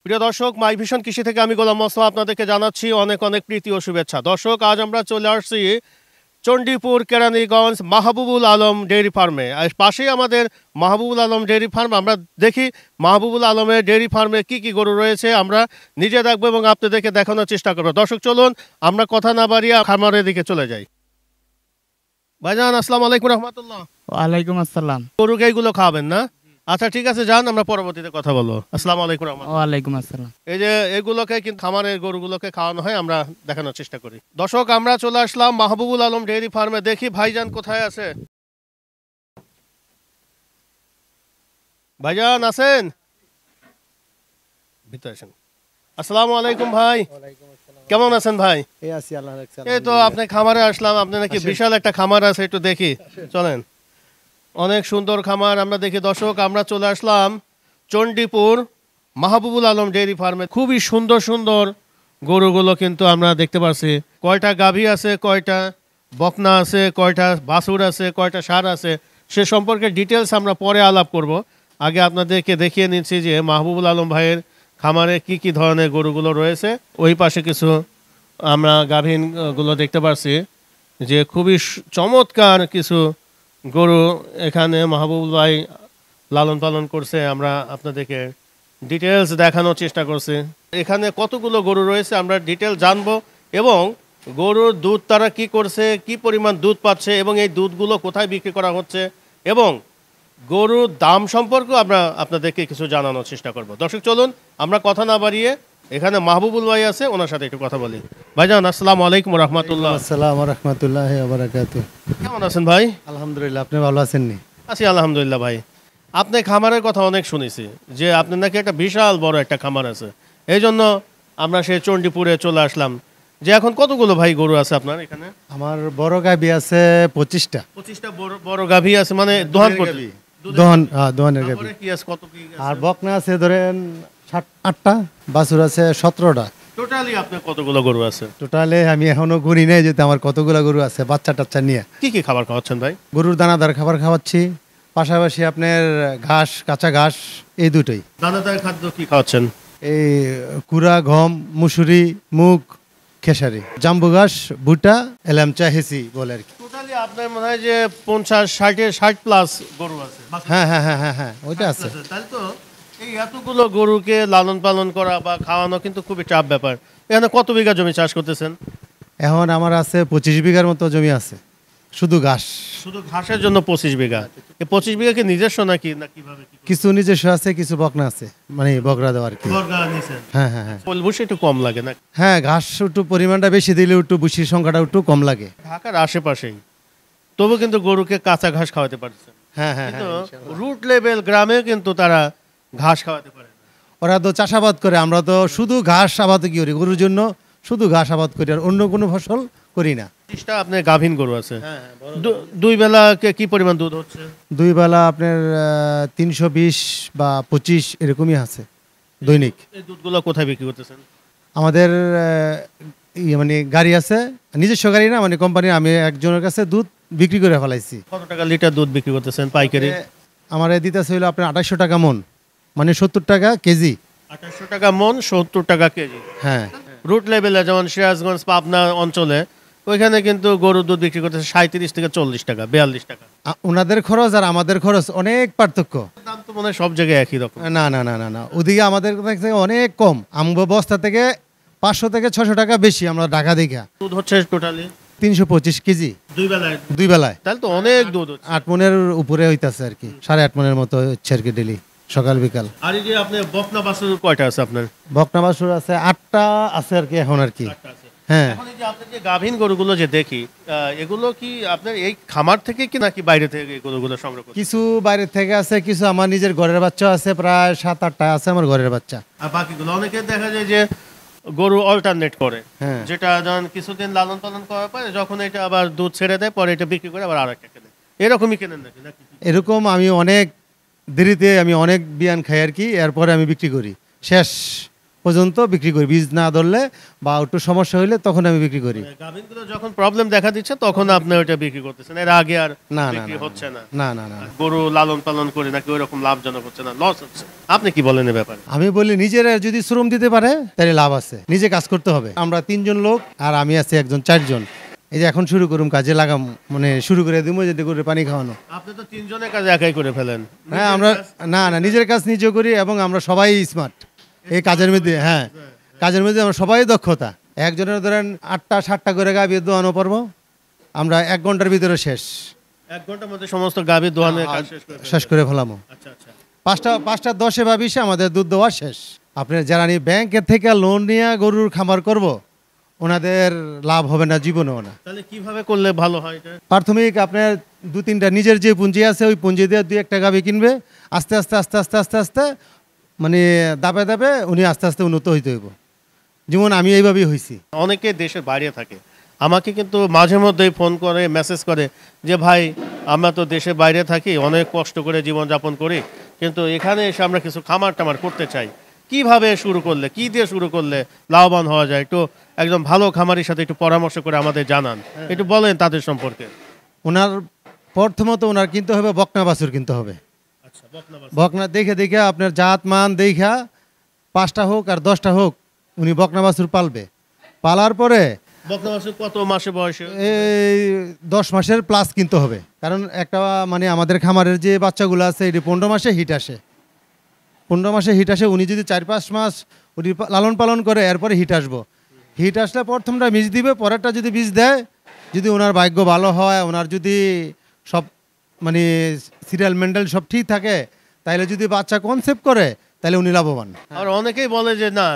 প্রিয় দর্শক, মাই ভিশন কৃষি থেকে আমি গোলাম মোস্তফা আপনাদেরকে জানাচ্ছি অনেক অনেক প্রীতি ও শুভেচ্ছা। দর্শক, আজ আমরা চলে আসছি চণ্ডীপুর কেরানীগঞ্জ মাহবুবুল আলম ডেইরি ফার্মে। আর পাশেই আমাদের মাহবুবুল আলম ডেইরি ফার্ম। আমরা দেখি মাহবুবুল আলমের ডেইরি ফার্মে কি কি গরু রয়েছে, আমরা নিজে দেখবো এবং আপনাদেরকে দেখানোর চেষ্টা করবো। দর্শক, চলুন আমরা কথা না বাড়িয়ে খামারের দিকে চলে যাই। ভাইজান, আসসালামু আলাইকুম রহমতুল্লাহ। ওয়ালাইকুম আসসালাম। গরুকে এইগুলো খাওয়াবেন না? আচ্ছা, ঠিক আছে, যান, আমরা পরবর্তীতে কথা বলবো। আসসালামু আলাইকুম রহমতুল্লাহ। ওয়ালাইকুম আসসালাম। এই যে এগুলোকে কিন্তু খামারের গরুগুলোকে খাওয়ানো হয়, আমরা দেখানোর চেষ্টা করি। দর্শক, আমরা চলে আসলাম মাহবুবুল আলম ডেইরি ফার্মে। দেখি ভাইজান কোথায় আছে। ভাইজান আছেন? ভিতরে আসেন। আসসালামু আলাইকুম ভাই। কেমন আছেন ভাই? এই তো আপনি খামারে আসলাম। আপনি নাকি বিশাল একটা খামার আছে, একটু দেখি, চলেন। অনেক সুন্দর খামার আমরা দেখি। দর্শক, আমরা চলে আসলাম চণ্ডীপুর মাহবুবুল আলম ডেইরি ফার্মে। খুবই সুন্দর সুন্দর গরুগুলো কিন্তু আমরা দেখতে পাচ্ছি। কয়টা গাভী আছে, কয়টা বকনা আছে, কয়টা বাছুর আছে, কয়টা ষাঁড় আছে, সে সম্পর্কে ডিটেলস আমরা পরে আলাপ করব। আগে আপনাদেরকে দেখিয়ে নিচ্ছি যে মাহবুবুল আলম ভাইয়ের খামারে কি কি ধরনের গরুগুলো রয়েছে। ওই পাশে কিছু আমরা গাভীনগুলো দেখতে পাচ্ছি যে খুবই চমৎকার কিছু গরু এখানে মাহবুবুল ভাই লালন পালন করছে। আমরা আপনাদেরকে ডিটেলস দেখানোর চেষ্টা করছি। এখানে কতগুলো গরু রয়েছে আমরা ডিটেল জানবো, এবং গরুর দুধ তারা কি করছে, কি পরিমাণ দুধ পাচ্ছে, এবং এই দুধগুলো কোথায় বিক্রি করা হচ্ছে, এবং গরুর দাম সম্পর্কেও আমরা আপনাদেরকে কিছু জানানোর চেষ্টা করব। দর্শক, চলুন আমরা কথা না বাড়িয়ে, এখানে মাহবুবুল ভাই আছে, ওনার সাথে একটু কথা বলি। ভাইজান, আসসালামু আলাইকুম রহমতুল্লাহ। আসসালামু রাহমাতুল্লাহি ওয়া বারাকাতুহু। কেমন আছেন ভাই? আলহামদুলিল্লাহ, আপনি ভালো আছেন নি? আছি আলহামদুলিল্লাহ। ভাই, আপনি খামারের কথা অনেক শুনেছি যে আপনার নাকি একটা বিশাল বড় একটা খামার আছে। এই জন্য আমরা সেই চণ্ডীপুরে চলে আসলাম। যে এখন কতগুলো ভাই গরু আছে আপনার এখানে? আমার বড় গাভী আছে 25টা। 25টা বড় গাভী আছে, মানে দোহান করতে? দোহানের গাভী। তারপরে কি আছে, কত কি আছে? আর বকনা আছে ধরেন 8টা, বাছুর আছে 17টা। টোটালি আপনার কতগুলো গরু আছে? টোটালে আমি এখনো গুনি নাই যেতে আমার কতগুলো গরু আছে বাচ্চা টাচ্চা নিয়ে। কি কি খাবার খাওয়াচ্ছেন ভাই? গরুর দানাদার খাবার খাওয়াচ্ছি, পাশাপাশি আপনার ঘাস, কাঁচা ঘাস, এই দুটোই। দানাদার খাদ্য কি খাওয়াচ্ছেন? এই কুড়া, গম, মুসুরি, মুগ, খেসারি, জাম্বু ঘাস, ভুট্টা, এলামচা, হেসি বলে আর কি। টোটালি আপনার মনে হয় যে 50-60 প্লাস গরু আছে। হ্যাঁ হ্যাঁ হ্যাঁ হ্যাঁ হ্যাঁ, ওইটা আছে। তাহলে তো এই এতগুলো গরুকে লালন পালন করা বা খাওয়ানো কিন্তু খুবই চাপ ব্যাপার। এখানে কত বিঘা জমি চাষ করতেছেন? এখন আমার আছে 25 বিঘার মতো জমি আছে, শুধু ঘাস। শুধু ঘাসের জন্য 25 বিঘা? এই 25 বিঘা কি নিজস্ব নাকি, না কিভাবে? কিছু নিজস্ব আছে, কিছু বকনা আছে, মানে বকরা দেওয়ার কি। বর্গা নিছেন? হ্যাঁ হ্যাঁ হ্যাঁ বলবুসি একটু কম লাগে না? হ্যাঁ, ঘাস একটু পরিমাণটা বেশি দিলে একটু বুসির সংখ্যাটা একটু কম লাগে। ঢাকার আশেপাশেই তবু কিন্তু গরুকে কাঁচা ঘাস খাওয়াতে পারছে। হ্যাঁ হ্যাঁ কিন্তু হ্যাঁ, রুট লেভেল গ্রামে কিন্তু তারা ঘাস খাওয়াতে পারে না। ওরা তো চাষাবাদ করে, আমরা তো শুধু ঘাস আবাদ কি করি, গরুর জন্য শুধু ঘাস আবাদ করি, আর অন্য কোনো ফসল করি না। 30টা আপনার গাভীন গরু আছে। দুই বেলা কি পরিমাণ দুধ হচ্ছে? দুই বেলা আপনার 320 বা 25 এরকমই আছে দৈনিক। এই দুধগুলো কোথায় বিক্রি করতেছেন? আমাদের মানে গাড়ি আছে, নিজস্ব গাড়ি না, মানে কোম্পানি। আমি একজনের কাছে দুধ বিক্রি করে ফেলাইছি। কত টাকা লিটার দুধ বিক্রি করতেছেন পাইকারি? আমার দিতেছে হইলো আপনার 2800 টাকা মন, মানে 70 টাকা কেজি। 2800 টাকা মন, 70 টাকা কেজি। হ্যাঁ, রুট লেভেলে যেমন সিরাজগঞ্জ, পাবনা অঞ্চলে ওইখানে কিন্তু গরুর দুধ বিক্রি করতেছে 37 থেকে 40 টাকা, 42 টাকা। ওনাদের খরচ আর আমাদের খরচ অনেক পার্থক্য। দাম তো মনে হয় সব জায়গায় একই রকম। না না না না না, ওদিকে আমাদের থেকে অনেক কম। আমগো বস্তা থেকে 500 থেকে 600 টাকা বেশি আমরা ঢাকা দেখা। দুধ হচ্ছে টোটালি 325 কেজি দুই বেলায়। তাহলে তো অনেক দুধ হচ্ছে। 8 মনের উপরে হইতাছে আর কি, 8.5 মনের মতো হচ্ছে আর কি ডেলি, সকাল বিকাল। আর এই যে আপনি বকনা বাছুর কয়টা আছে আপনার? বকনা বাছুর আছে 8টা আছে আর কি এখন আর কি। হ্যাঁ, এখন এই যে আপনার যে গাভীন গরুগুলো যে দেখি, এগুলো কি আপনার এই খামার থেকে কি নাকি বাইরে থেকে এই গরুগুলো সংগ্রহ করছেন? কিছু বাইরে থেকে আছে, কিছু আমার নিজের ঘরের বাচ্চা আছে, প্রায় 7-8টা আছে আমার ঘরের বাচ্চা। আর বাকিগুলো অনেকে দেখা যায় যে গরু অল্টারনেট করে, হ্যাঁ, যেটা যখন কিছুদিন লালন পালন করার পরে যখন এটা আবার দুধ ছেড়ে দেয়, পরে এটা বিক্রি করে আবার আরেকটা কেনে, এরকমই কেনেন নাকি? এরকম আমি অনেক দেরিতে আমি অনেক বিয়ান খাই আর কি, এরপরে আমি বিক্রি করি, শেষ পর্যন্ত বিক্রি করি, বীজ না ধরলে বা একটু সমস্যা হইলে তখন আমি বিক্রি করি। গাভীনগুলো যখন প্রবলেম দেখা দিচ্ছে তখন আপনি ওইটা বিক্রি করতেছেন, এর আগে আর না না বিক্রি না হচ্ছে না? না না না গরু লালন পালন করে নাকি ওই রকম লাভজনক হচ্ছে না, লস হচ্ছে? আপনি কি বলেন এই ব্যাপারে? আমি বলি নিজেরা যদি শ্রম দিতে পারে তাহলে লাভ আছে, নিজে কাজ করতে হবে। আমরা 3 জন লোক আর আমি আছি একজন, 4 জন। এই যে এখন শুরু করুম, কাজে লাগাম, মানে শুরু করে দিব যদি করে পানি খাওয়ানো। আপনি তো 3 জনের কাজ একাই করে ফেলেন। হ্যাঁ আমরা না না নিজের কাজ নিজে করি এবং আমরা সবাই স্মার্ট এই কাজের মধ্যে। হ্যাঁ কাজের মধ্যে আমরা সবাই দক্ষতা। একজনের ধরেন 8টা 7টা করে গাভী দোয়ানো পারবো, আমরা 1 ঘন্টার ভিতরে শেষ। 1 ঘন্টার মধ্যে সমস্ত গাভী দোয়ানোর কাজ শেষ করে ফেলামো। আচ্ছা আচ্ছা। 5টা 10-এ বা 20-এ আমাদের দুধ দেওয়া শেষ। আপনার যারা ব্যাংকের থেকে লোন নিয়ে গরুর খামার করব, ওনাদের লাভ হবে না, জীবনেও না। তাহলে কিভাবে করলে ভালো হয় এটা? প্রাথমিক আপনার 2-3টা নিজের যে পুঁজি আছে ওই পুঁজি দিয়ে 2-1টা গাভী কিনবে, আস্তে আস্তে আস্তে আস্তে আস্তে আস্তে মানে দাবে দাবে উনি আস্তে আস্তে উন্নত হইতে হইব। যেমন আমি এইভাবেই হয়েছি। অনেকে দেশের বাইরে থাকে, আমাকে কিন্তু মাঝে মধ্যেই ফোন করে, মেসেজ করে যে ভাই আমরা তো দেশের বাইরে থাকি, অনেক কষ্ট করে জীবনযাপন করি, কিন্তু এখানে এসে আমরা কিছু খামার টামার করতে চাই, কিভাবে শুরু করলে, কি দিয়ে শুরু করলে লাভবান হওয়া যায়, একটু একদম ভালো খামারির সাথে একটু পরামর্শ করে আমাদের জানান, একটু বলেন তাদের সম্পর্কে। ওনার প্রথমত ওনার কিনতে হবে বকনা বাছুর কিনতে হবে। আচ্ছা, বকনা দেখে দেখে আপনার জাত মান দেখা 5টা হোক আর 10টা হোক উনি বকনা বাছুর পালবে। পালার পরে বকনা বাছুর কত মাসে বয়সে? এই 10 মাসের প্লাস কিনতে হবে, কারণ একটা মানে আমাদের খামারের যে বাচ্চাগুলো আছে এটি 15 মাসে হিট আসে। 15 মাসে হিট আসে, উনি যদি 4-5 মাস উনি লালন পালন করে এরপরে হিট আসবো। হিট আসলে প্রথমটা বীজ দিবে, পরেরটা যদি বীজ দেয়, যদি ওনার ভাগ্য ভালো হয়, ওনার যদি সব মানে সিরিয়াল মেন্টাল সব ঠিক থাকে, তাহলে যদি বাচ্চা কনসেপ্ট করে তাহলে উনি লাভবান। আর অনেকেই বলে যে না,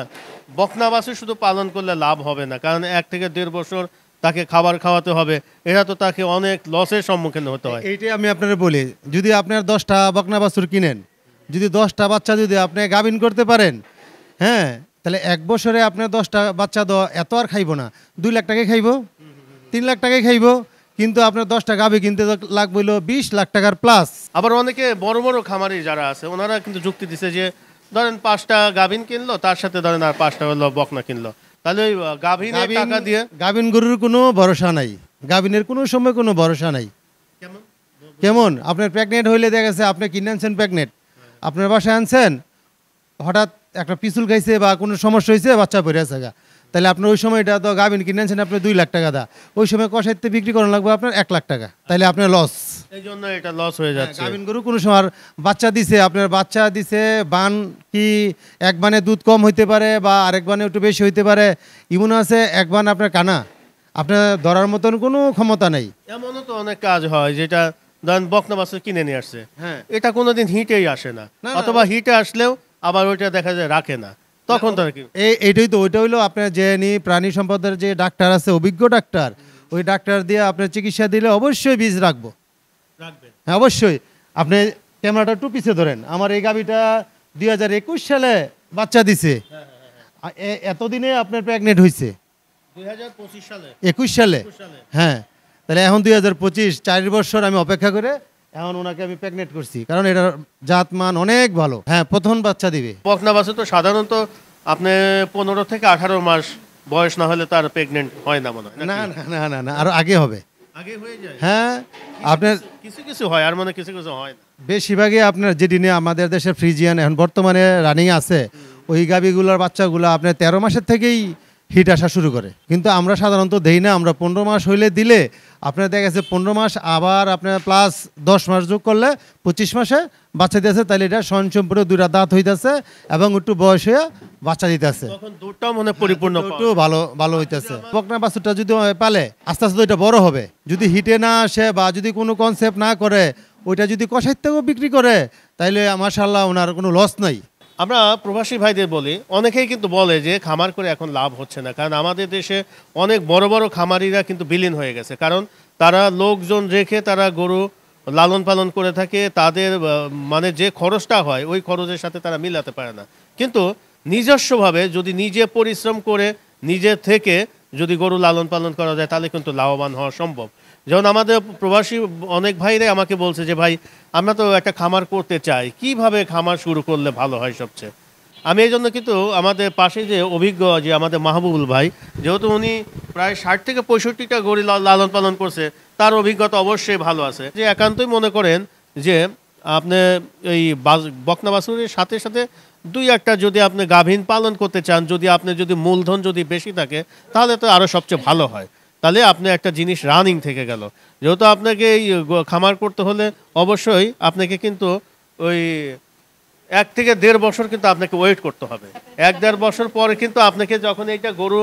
বকনা বাছুর শুধু পালন করলে লাভ হবে না, কারণ 1 থেকে 1.5 বছর তাকে খাবার খাওয়াতে হবে, এটা তো তাকে অনেক লসের সম্মুখীন হতে হয়। এইটাই আমি আপনার বলি, যদি আপনার 10টা বকনা বাছুর কিনেন, যদি 10টা বাচ্চা যদি আপনি গাভিন করতে পারেন, হ্যাঁ, তাহলে 1 বছরে আপনার 10টা বাচ্চা এত আর খাইব না, 2 লাখ টাকায় খাইব, 3 লাখ টাকায় খাইব, কিন্তু আপনার 10টা গাভি কিনতে লাগবে হলো 20 লাখ টাকার প্লাস। আবার অনেকে বড় বড় খামারি যারা আছে ওনারা কিন্তু যুক্তি দিছে যে ধরেন 5টা গাভিন কিনলো, তার সাথে ধরেন আর 5টা হলো বকনা কিনলো, তাহলে ওই গাভিনের টাকা দিয়ে। গাভিন গরুর কোনো ভরসা নাই, গাভিনের কোনো সময় কোনো ভরসা নাই। কেমন কেমন আপনার প্রেগনেন্ট হইলে দেখা গেছে আপনি কিনে আনছেন প্রেগনেন্ট, আপনার বাসায় আনছেন, হঠাৎ একটা পিছুল খাইছে বা কোনো সমস্যা হয়েছে, বাচ্চা পড়ে আছে গা, তাহলে আপনার ওই সময়টা তো গাভিন কিনে আনছেন আপনি 2 লাখ টাকা দা, ওই সময় কষাইতে বিক্রি করানো লাগবে আপনার 1 লাখ টাকা, তাহলে আপনার লস। এই জন্য এটা লস হয়ে যাচ্ছে। গাভিন গরু কোনো সময় বাচ্চা দিছে, আপনার বাচ্চা দিছে বান কি এক বানে দুধ কম হইতে পারে বা আরেক বানে একটু বেশি হইতে পারে, ইমন আছে এক বান আপনার কানা, আপনার ধরার মতন কোনো ক্ষমতা নেই। এমনও তো অনেক কাজ হয় যেটা ধরেন বকনা বাছুর কিনে নিয়ে আসছে, হ্যাঁ, এটা কোনোদিন হিটেই আসে না, না, অথবা হিটে আসলেও আবার ওইটা দেখা যায় রাখে না, তখন তো আর কি। এইটাই তো, ওইটা হইলো আপনার যে প্রাণী সম্পদের যে ডাক্তার আছে, অভিজ্ঞ ডাক্তার, ওই ডাক্তার দিয়ে আপনার চিকিৎসা দিলে অবশ্যই বীজ রাখবো। রাখবেন। হ্যাঁ অবশ্যই। আপনি ক্যামেরাটা একটু পিছিয়ে ধরেন, আমার এই গাভিটা 2021 সালে বাচ্চা দিছে, এতদিনে আপনার প্রেগনেন্ট হয়েছে 2025 সালে। 21 সালে। 21 সালে। হ্যাঁ, তাহলে এখন 2025, 4 বছর আমি অপেক্ষা করে এখন ওনাকে আমি প্রেগনেন্ট করছি, কারণ এটার জাত মান অনেক ভালো। হ্যাঁ, প্রথম বাচ্চা দিবে। বকনা বাছুর তো সাধারণত আপনি 15 থেকে 18 মাস বয়স না হলে তার প্রেগনেন্ট হয় না মনে হয়, না নাকি? না না না না, আরো আগে হবে। আগে হয়ে যায়। হ্যাঁ, আপনার কিছু কিছু হয়, আর মানে কিছু কিছু হয় না। বেশিরভাগই আপনার যেটি নিয়ে আমাদের দেশের ফ্রিজিয়ান এখন বর্তমানে রানিং আছে, ওই গাভিগুলোর বাচ্চাগুলো আপনার 13 মাসের থেকেই হিট আসা শুরু করে, কিন্তু আমরা সাধারণত দেই না। আমরা 15 মাস হইলে দিলে আপনার দেখা গেছে 15 মাস আবার আপনার প্লাস 10 মাস যোগ করলে 25 মাসে বাচ্চা দিতেছে, তাহলে এটা স্বয়ংসম্পূর্ণ 2টা দাঁত হইতেছে এবং একটু বয়স হয়ে বাচ্চা দিতেছে, তখন দুধটাও মনে পরিপূর্ণ একটু ভালো ভালো হইতেছে। বকনা বাছুরটা যদি পালে আস্তে আস্তে ওইটা বড় হবে, যদি হিটে না আসে বা যদি কোনো কনসেপ্ট না করে, ওইটা যদি কষাইতেও বিক্রি করে, তাইলে মাশাআল্লাহ ওনার কোনো লস নাই। আমরা প্রবাসী ভাইদের বলি, অনেকেই কিন্তু বলে যে খামার করে এখন লাভ হচ্ছে না, কারণ আমাদের দেশে অনেক বড় বড় খামারিরা কিন্তু বিলীন হয়ে গেছে, কারণ তারা লোকজন রেখে তারা গরু লালন পালন করে থাকে, তাদের মানে যে খরচটা হয় ওই খরচের সাথে তারা মিলাতে পারে না। কিন্তু নিজস্বভাবে যদি নিজে পরিশ্রম করে নিজে থেকে যদি গরু লালন পালন করা যায়, তাহলে কিন্তু লাভবান হওয়া সম্ভব। যেমন আমাদের প্রবাসী অনেক ভাইরাই আমাকে বলছে যে ভাই আমরা তো একটা খামার করতে চাই, কিভাবে খামার শুরু করলে ভালো হয় সবচেয়ে? আমি এই জন্য কিন্তু আমাদের পাশে যে অভিজ্ঞ যে আমাদের মাহবুবুল ভাই, যেহেতু উনি প্রায় 60 থেকে 65টা গরু লালন পালন করছে, তার অভিজ্ঞতা অবশ্যই ভালো আছে। যে একান্তই মনে করেন যে আপনি এই বকনা বাছুরের সাথে সাথে দুই একটা যদি আপনি গাভীন পালন করতে চান, যদি মূলধন যদি বেশি থাকে, তাহলে তো আরও সবচেয়ে ভালো হয়। তাহলে আপনি একটা জিনিস রানিং থেকে গেল। যেহেতু আপনাকে এই খামার করতে হলে অবশ্যই আপনাকে কিন্তু ওই 1 থেকে 1.5 বছর কিন্তু আপনাকে ওয়েট করতে হবে। 1-1.5 বছর পরে কিন্তু আপনাকে যখন এইটা গরু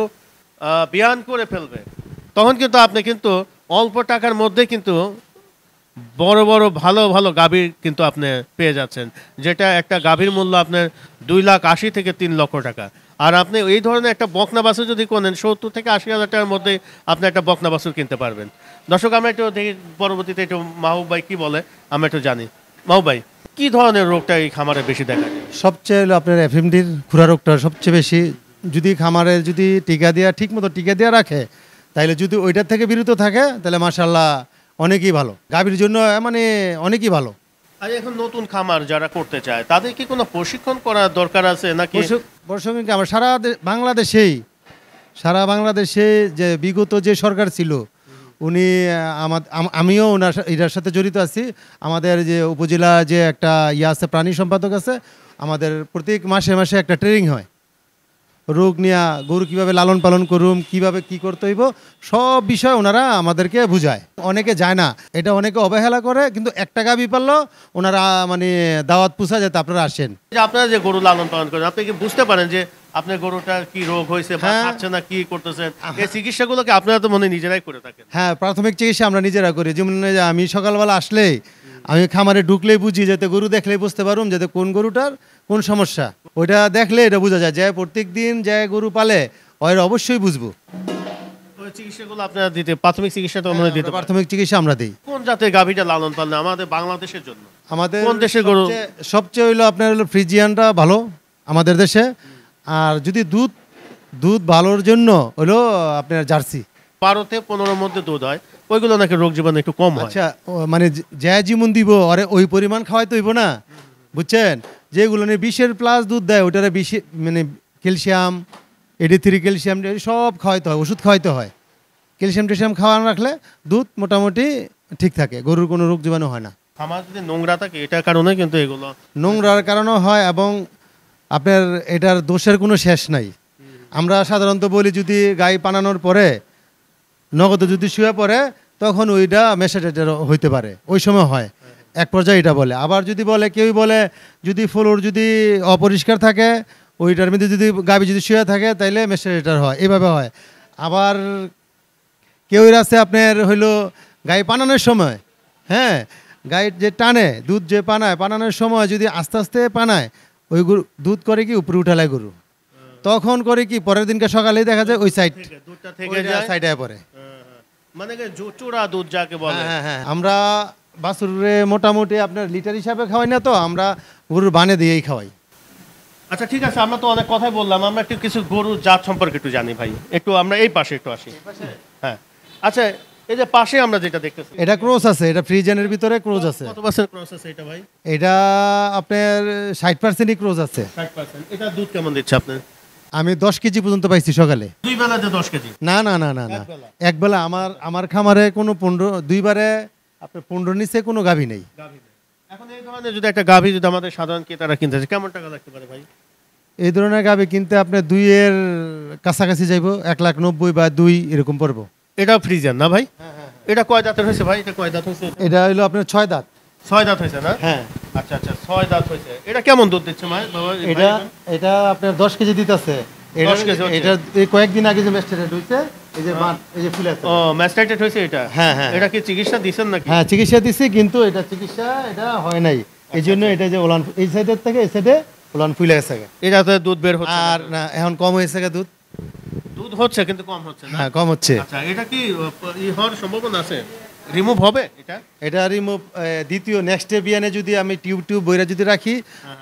বিয়ান করে ফেলবে, তখন কিন্তু আপনি কিন্তু অল্প টাকার মধ্যে কিন্তু বড় বড় ভালো ভালো গাভীর কিন্তু আপনি পেয়ে যাচ্ছেন, যেটা একটা গাভীর মূল্য আপনার 2,80,000 থেকে 3 লক্ষ টাকা। আর আপনি এই ধরনের একটা বকনা বাছুর যদি কোনেন 70 থেকে 80,000 টাকার মধ্যে আপনি একটা বকনা বাছুর কিনতে পারবেন। দর্শক, আমরা একটু দেখি পরবর্তীতে একটু মাহবুব ভাই কি বলে আমরা একটু জানি। মাহবুব ভাই, কি ধরনের রোগটা এই খামারে বেশি দেখা যায়? সবচেয়ে হলো আপনার এফএমডির খুরা রোগটা সবচেয়ে বেশি। যদি খামারে যদি টিকা দেওয়া ঠিক মতো টিকা দেওয়া রাখে, তাহলে যদি ওইটার থেকে বিরত থাকে, তাহলে মাশাল্লাহ অনেকই ভালো, গাভীর জন্য মানে অনেকই ভালো। আর এখন নতুন খামার যারা করতে চায়, তাদের কি কোনো প্রশিক্ষণ করার দরকার আছে নাকি? প্রশিক্ষণ আমার সারা বাংলাদেশে যে বিগত যে সরকার ছিল, উনি আমিও এটার সাথে জড়িত আছি। আমাদের যে উপজেলা যে একটা আছে, প্রাণী সম্পাদক আছে, আমাদের প্রত্যেক মাসে মাসে একটা ট্রেনিং হয় রোগ নিয়ে, গরু কীভাবে লালন পালন করুম, কীভাবে কী করতে হইব, সব বিষয় ওনারা আমাদেরকে বুঝায়। অনেকে যায় না, এটা অনেকে অবহেলা করে, কিন্তু একটা গাভী পারলেও ওনারা মানে দাওয়াত পুষা যাতে আপনারা আসেন। যে আপনারা যে গরু লালন পালন করেন, আপনি কি বুঝতে পারেন যে আপনার গরুটার কি রোগ হয়েছে বা খাচ্ছে না, কি করতেছেন? এই চিকিৎসাগুলোকে আপনারা তো মনে নিজেরাই করে থাকেন? হ্যাঁ, প্রাথমিক চিকিৎসা আমরা নিজেরা করি। যেমন আমি সকালবেলা আসলেই আমি খামারে ঢুকলেই বুঝি, যাতে গরু দেখলেই বুঝতে পারুম যাতে কোন গরুটার কোন সমস্যা। ওইটা দেখলে এটা বোঝা যায়, যে প্রত্যেক দিন যে গরু পালে ওর অবশ্যই বুঝবো। ওই চিকিৎসাগুলো আপনারা দিতে, প্রাথমিক চিকিৎসাটা আমরা দিতে, প্রাথমিক চিকিৎসা আমরা দিই। কোন জাতের গাভীটা লালন পালন আমাদের বাংলাদেশের জন্য? আমাদের কোন দেশের গরু সবচেয়ে হইলো আপনার হলো ফ্রিজিয়ানটা ভালো আমাদের দেশে। আর যদি দুধ ভালোর জন্য হলো আপনার জার্সি। 12-15 মধ্যে দুধ হয়, ওইগুলো নাকি রোগ জীবাণু একটু কম হয়। আচ্ছা, মানে যে যেমন দিব আরে ওই পরিমাণ খাওয়াই তো হইব না, বুঝছেন? যেগুলো নিয়ে 20-এর প্লাস দুধ দেয়, ওটারে 20 মানে ক্যালসিয়াম, AD3 ক্যালসিয়াম সব খাওয়াইতে হয়, ওষুধ খাওয়াইতে হয়। ক্যালসিয়াম টেলসিয়াম খাওয়ানো রাখলে দুধ মোটামুটি ঠিক থাকে, গরুর কোনো রোগ জীবাণু হয় না। খামার যদি নোংরা থাকে, এটার কারণে কিন্তু এগুলো নোংরার কারণেও হয়, এবং আপনার এটার দোষের কোনো শেষ নাই। আমরা সাধারণত বলি, যদি গাই পানানোর পরে নগদে যদি শুয়ে পড়ে, তখন ওইটা মেশাটেটের হইতে পারে, ওই সময় হয় এক পর্যায়ে এটা বলে। আবার যদি বলে, কেউ বলে যদি ফ্লোর যদি অপরিষ্কার থাকে, ওইটার মধ্যে যদি গাভী যদি শুয়ে থাকে, তাইলে মেশাটেটার হয়, এইভাবে হয়। আবার কেউ আছে আপনার হইলো গাই পানানোর সময়, হ্যাঁ, গাই যে টানে দুধ যে পানানোর সময় যদি আস্তে আস্তে পানায়, ওই গরু দুধ করে কি উপরে উঠালায় গরু, তখন করে কি পরের দিনকে সকালেই দেখা যায় ওই সাইড দুধটা থেকে যায়, সাইডে পড়ে, মানে চূড়া দুধ যাকে বলে। হ্যাঁ, আমরা বাছুরে মোটামুটি আপনার লিটার হিসাবে খাওয়াই না, তো আমরা গরুর বানে দিয়েই খাওয়াই। আচ্ছা, ঠিক আছে, আমরা তো অনেক কথাই বললাম, আমরা একটু কিছু গরুর জাত সম্পর্কে একটু জানি ভাই। একটু আমরা এই পাশে একটু আসি। হ্যাঁ, আচ্ছা, এই যে পাশে আমরা যেটা দেখতেছি, এটা ক্রস আছে, এটা ফ্রিজিয়ানের ভিতরে ক্রস আছে। কত পার্সেন্ট ক্রস আছে এটা ভাই? এটা আপনার 60%ই ক্রস আছে। 60%। এটা দুধ কেমন দিচ্ছে আপনার? আমি 10 কেজি পর্যন্ত পাইছি সকালে। 2 বেলাতে 10 কেজি? না, একবেলা। আমার খামারে কোনো 15 দুইবারে আপনার 15 নিচে কোনো গাভী নেই। এখন এই ধরনের যদি একটা গাভী যদি আমাদের সাধারণ ক্রেতারা কিনতে চায়, কেমন টাকা লাগতে পারে ভাই? এই ধরনের গাভী কিনতে আপনার 2-এর কাছাকাছি যাইব, 1,90,000 বা 2 এরকম পড়বো। এটা ফ্রিজিয়ান না ভাই? এটা কয় দাঁতের হয়েছে ভাই? এটা কয় দাঁত হয়েছে? এটা হলো আপনার 6 দাঁত। 6 দাঁত হয়েছে না? হ্যাঁ। আচ্ছা, 6 দাঁত হয়েছে। এটা কেমন দুধ দিচ্ছে ভাই? এটা আপনার 10 কেজি দিতেছে। 10 কেজি হচ্ছে। এটা এই কয়েকদিন আগে যে ম্যাস্টারেট হইছে, এই যে এই যে ফুল আছে। ও, ম্যাস্টারেট হয়েছে এটা? হ্যাঁ। এটা কি চিকিৎসা দিবেন নাকি? হ্যাঁ, চিকিৎসা দিছি, কিন্তু এটা চিকিৎসা এটা হয় নাই। এইজন্য এটা যে ওলান এই সাইডের থেকে এই সাইডে ওলান ফুলে গেছে। এটাতে দুধ বের হচ্ছে আর না, এখন কম হয়েছে দুধ। দুধ হচ্ছে কিন্তু কম হচ্ছে না? হ্যাঁ, কম হচ্ছে। আচ্ছা, এটা কি হওয়ার সম্ভাবনা আছে? রিমুভ হবে এটা রিমুভ দ্বিতীয় নেক্সট বিয়ানে যদি আমি টিউব বইরা যদি রাখি,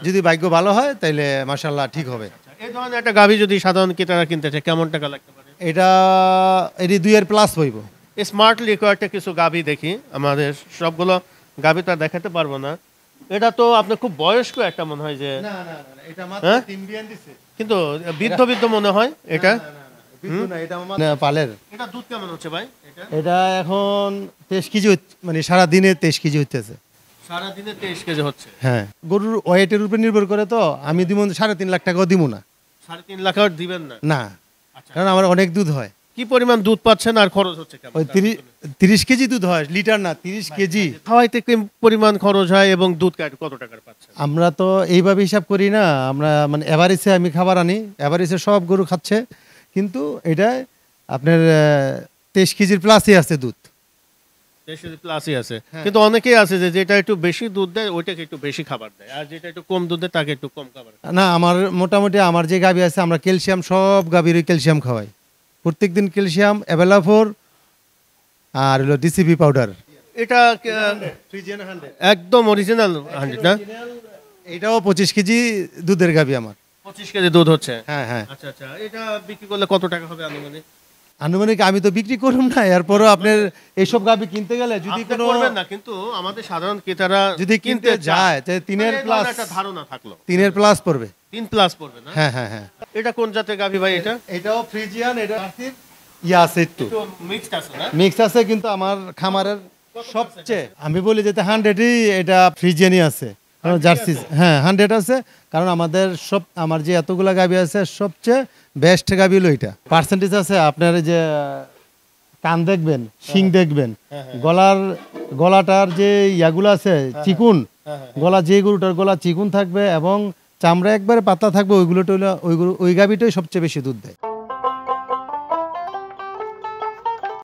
যদি ভাগ্য ভালো হয়, তাহলে মাশাআল্লাহ ঠিক হবে। এই ধরনের একটা গাভী যদি সাধারণ ক্রেতারা কিনতে চায়, কেমন টাকা লাগতে পারে? এটা 2-এর প্লাস হইব। স্মার্টলি কয়েকটা কিছু গাভী দেখি, আমাদের সবগুলো গাভী তো আর দেখাতে পারবো না। এটা তো আপনার খুব বয়স্ক একটা মনে হয় যে, না না না এটা মাত্র হ্যাঁ? 3 বিয়ান দিছে। কিন্তু বৃদ্ধ বৃদ্ধ মনে হয় এটা। বিদ্যুৎ না, এটা আমার পালের। এটা দুধ কেমন হচ্ছে ভাই এটা? এটা এখন 23 কেজি মানে সারা দিনে 23 কেজি হইতেছে। সারাদিনে 23 কেজি হচ্ছে। হ্যাঁ, গরুর ওয়েটের উপর নির্ভর করে, তো আমি দিব 3.5 লাখ টাকাও দিব না। 3.5 লাখ আর দিবেন না? না, আচ্ছা, কারণ আমার অনেক দুধ হয়। কি পরিমাণ দুধ পাচ্ছেন আর খরচ হচ্ছে কেমন? ওই 30 কেজি দুধ হয়, লিটার না 30 কেজি। খাওয়াইতে কি পরিমাণ খরচ হয় এবং দুধ কত টাকার পাচ্ছেন? আমরা তো এইভাবে হিসাব করি না, আমরা মানে এভারেজে আমি খাবার আনি, এভারেজে সব গরু খাচ্ছে, কিন্তু এটা আপনার 23 কেজির প্লাসই আছে দুধ। 23 কেজি প্লাসই আছে, হ্যাঁ। কিন্তু অনেকেই আছে যে যেটা একটু বেশি দুধ দেয় ওইটাকে একটু বেশি খাবার দেয়, আর যেটা একটু কম দুধ দেয় তাকে একটু কম খাবার দেয়। না, আমার মোটামুটি আমার যে গাভী আছে আমরা ক্যালসিয়াম, সব গাভীরই ক্যালসিয়াম খাওয়াই প্রত্যেকদিন, ক্যালসিয়াম অ্যাভেলাফোর আর হলো ডিসিপি পাউডার। এটা একদম অরিজিনাল 100 না? এটাও 25 কেজি দুধের গাভী আমার। 25 কেজি দুধ হচ্ছে। হ্যাঁ হ্যাঁ, আচ্ছা আচ্ছা, এটা বিক্রি করলে কত টাকা হবে আনুমানিক? আনুমানিক আমি তো বিক্রি করুম না, এরপরও আপনার এইসব গাভী কিনতে গেলে যদি আপনি কোনো করবেন না, কিন্তু আমাদের সাধারণ ক্রেতারা যদি কিনতে যায় তাহলে 3 প্লাস, একটা ধারণা থাকলো 3 প্লাস পড়বে। 3 প্লাস পড়বে না? হ্যাঁ হ্যাঁ হ্যাঁ, এটা কোন জাতের গাভী ভাই এটা? এটাও ফ্রিজিয়ান, এটা ইয়া আছে একটু একটু মিক্সড আছে না? মিক্স আছে, কিন্তু আমার খামারের সবচেয়ে আমি বলি যেতে 100ই এটা ফ্রিজিয়ানই আছে, কারণ জার্সি, হ্যাঁ 100 আছে, কারণ আমাদের সব আমার যে এতগুলা গাভী আছে সবচেয়ে বেস্ট গাভী হলো এটা। পার্সেন্টেজ আছে আপনার এই যে কান দেখবেন, শিং দেখবেন, গলাটার যে ইয়াগুলো আছে চিকুন, গলা যে গরুটার গলা চিকুন থাকবে এবং চামড়া একবারে পাতলা থাকবে, ওইগুলোটা ওই গাভীটাই সবচেয়ে বেশি দুধ দেয়।